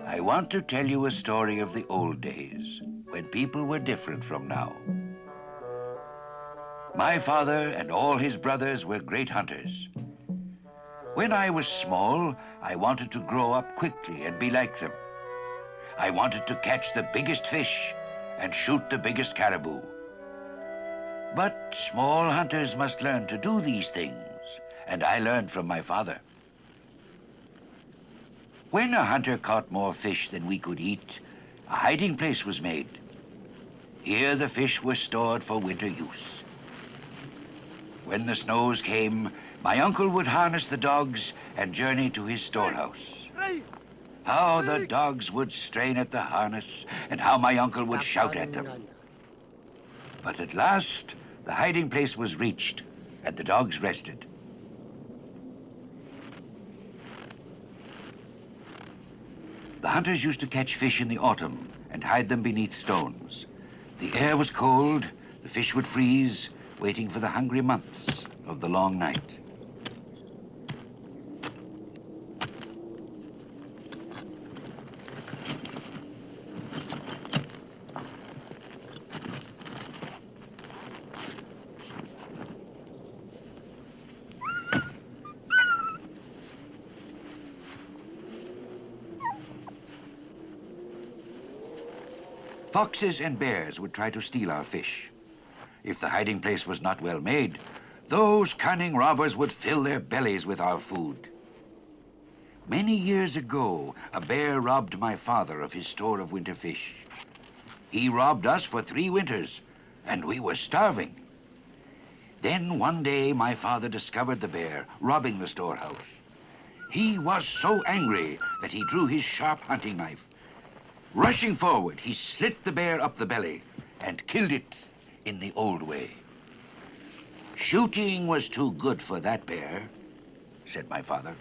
I want to tell you a story of the old days, when people were different from now. My father and all his brothers were great hunters. When I was small, I wanted to grow up quickly and be like them. I wanted to catch the biggest fish and shoot the biggest caribou. But small hunters must learn to do these things, and I learned from my father. When a hunter caught more fish than we could eat, a hiding place was made. Here the fish were stored for winter use. When the snows came, my uncle would harness the dogs and journey to his storehouse. How the dogs would strain at the harness, and how my uncle would shout at them. But at last, the hiding place was reached, and the dogs rested. The hunters used to catch fish in the autumn and hide them beneath stones. The air was cold, the fish would freeze, waiting for the hungry months of the long night. Foxes and bears would try to steal our fish. If the hiding place was not well made, those cunning robbers would fill their bellies with our food. Many years ago, a bear robbed my father of his store of winter fish. He robbed us for 3 winters, and we were starving. Then one day, my father discovered the bear robbing the storehouse. He was so angry that he drew his sharp hunting knife. Rushing forward, he slit the bear up the belly and killed it in the old way. Shooting was too good for that bear, said my father.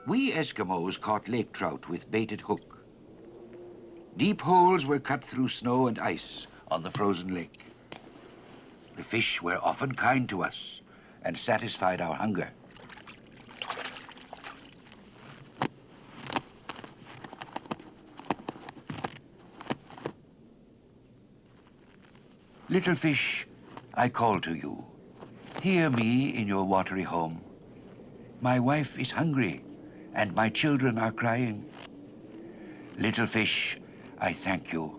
We Eskimos caught lake trout with baited hook. Deep holes were cut through snow and ice on the frozen lake. The fish were often kind to us and satisfied our hunger. Little fish, I call to you. Hear me in your watery home. My wife is hungry, and my children are crying. Little fish, I thank you.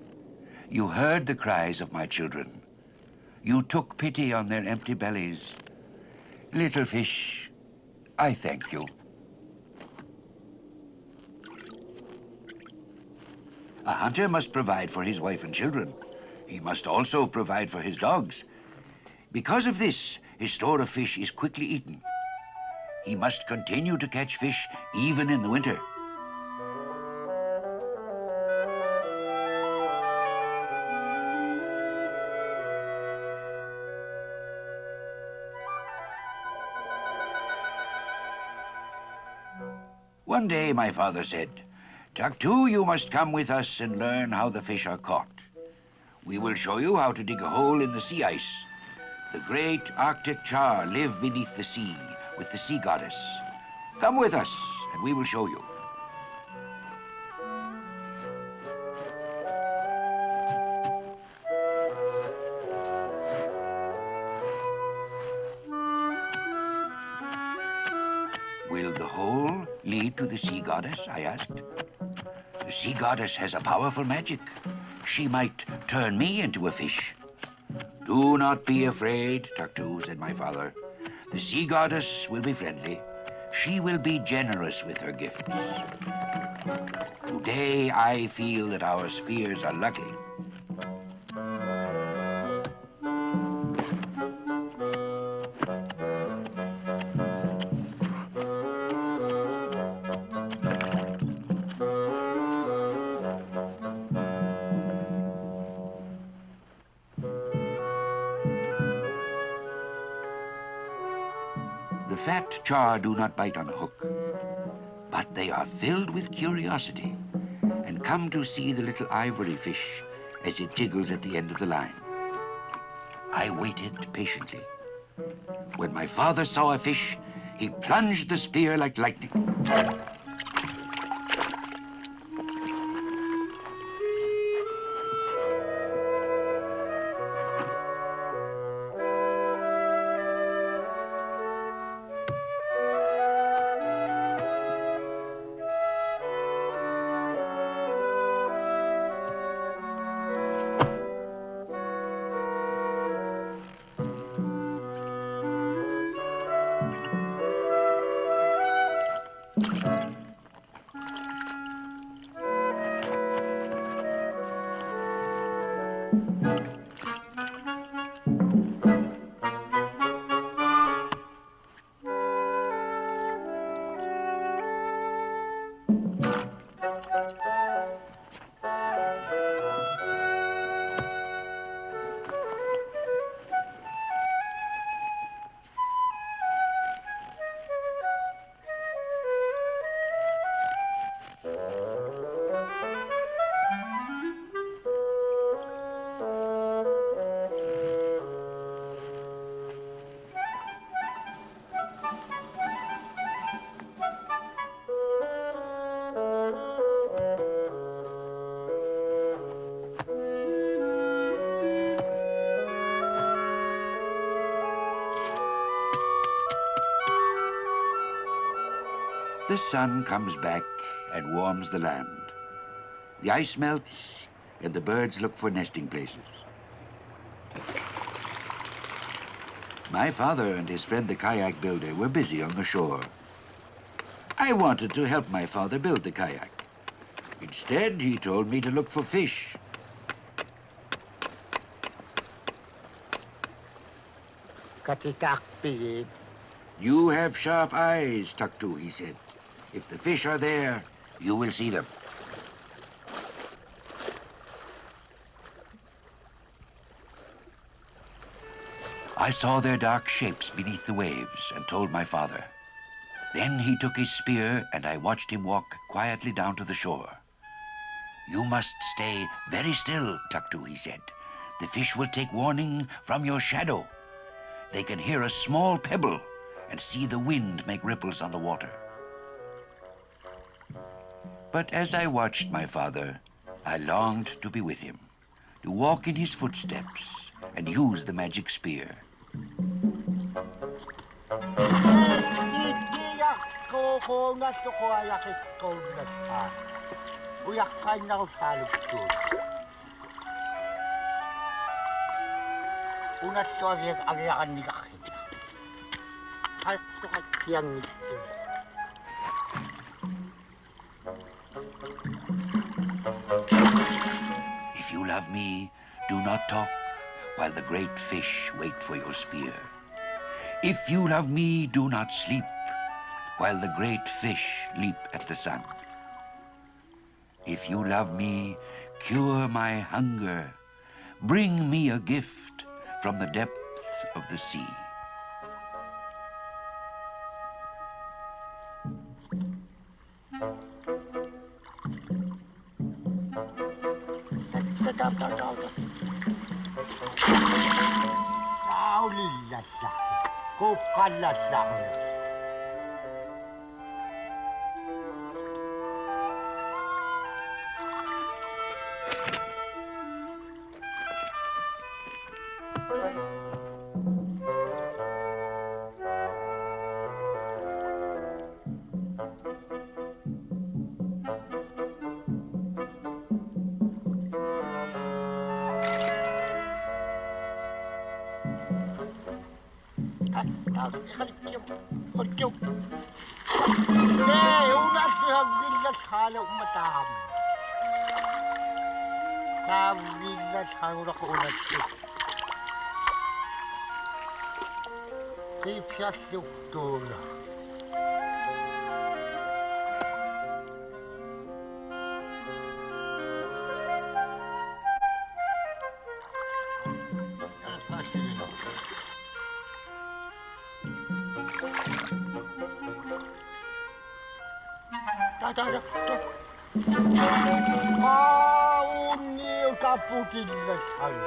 You heard the cries of my children. You took pity on their empty bellies. Little fish, I thank you. A hunter must provide for his wife and children. He must also provide for his dogs. Because of this, his store of fish is quickly eaten. He must continue to catch fish even in the winter. One day my father said, "Taktu, you must come with us and learn how the fish are caught. We will show you how to dig a hole in the sea ice. The great Arctic char live beneath the sea with the sea goddess. Come with us, and we will show you." Will the hole lead to the sea goddess? I asked. The sea goddess has a powerful magic. She might turn me into a fish. Do not be afraid, Taktu, said my father. The sea goddess will be friendly. She will be generous with her gifts. Today, I feel that our spears are lucky. fat char do not bite on a hook, but they are filled with curiosity and come to see the little ivory fish as it jiggles at the end of the line. I waited patiently. When my father saw a fish, he plunged the spear like lightning. The sun comes back and warms the land. The ice melts and the birds look for nesting places. My father and his friend the kayak builder were busy on the shore. I wanted to help my father build the kayak. Instead, he told me to look for fish. You have sharp eyes, Tuktu, he said. If the fish are there, you will see them. I saw their dark shapes beneath the waves and told my father. Then he took his spear and I watched him walk quietly down to the shore. You must stay very still, Tuktu, he said. The fish will take warning from your shadow. They can hear a small pebble and see the wind make ripples on the water. But as I watched my father, I longed to be with him, to walk in his footsteps and use the magic spear. If you love me, do not talk while the great fish wait for your spear. If you love me, do not sleep while the great fish leap at the sun. If you love me, cure my hunger. Bring me a gift from the depths of the sea. Nhiều cappuccino thằng.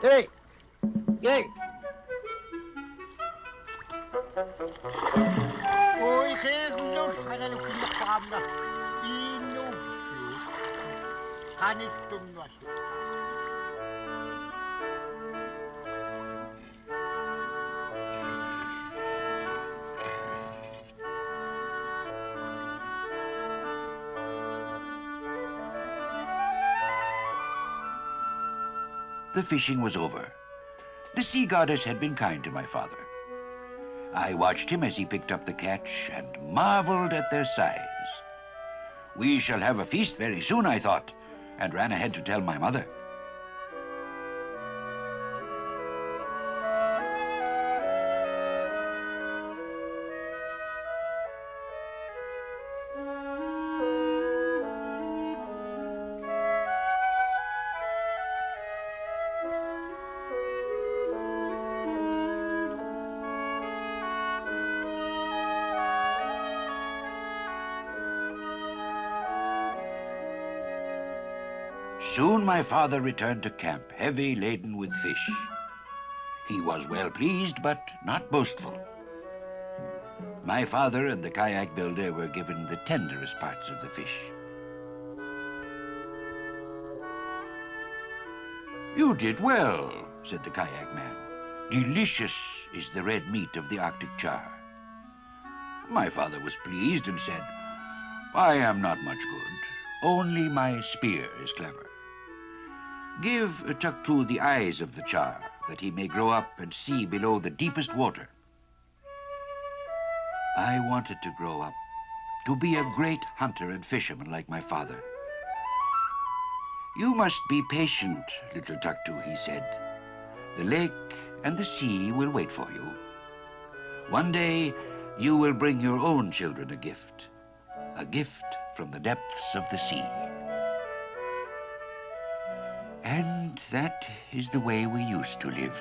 Hey! Hey! Ôi, thế không đâu, hay là lúc kia phạm đó. Inupiat. Hanit tung nó. The fishing was over. The sea goddess had been kind to my father. I watched him as he picked up the catch and marveled at their size. We shall have a feast very soon, I thought, and ran ahead to tell my mother. Soon my father returned to camp, heavy laden with fish. He was well pleased, but not boastful. My father and the kayak builder were given the tenderest parts of the fish. "You did well," said the kayak man. "Delicious is the red meat of the Arctic char." My father was pleased and said, "I am not much good. Only my spear is clever. Give Tuktu the eyes of the char, that he may grow up and see below the deepest water." I wanted to grow up, to be a great hunter and fisherman like my father. "You must be patient, little Tuktu," he said. "The lake and the sea will wait for you. One day, you will bring your own children a gift from the depths of the sea." And that is the way we used to live.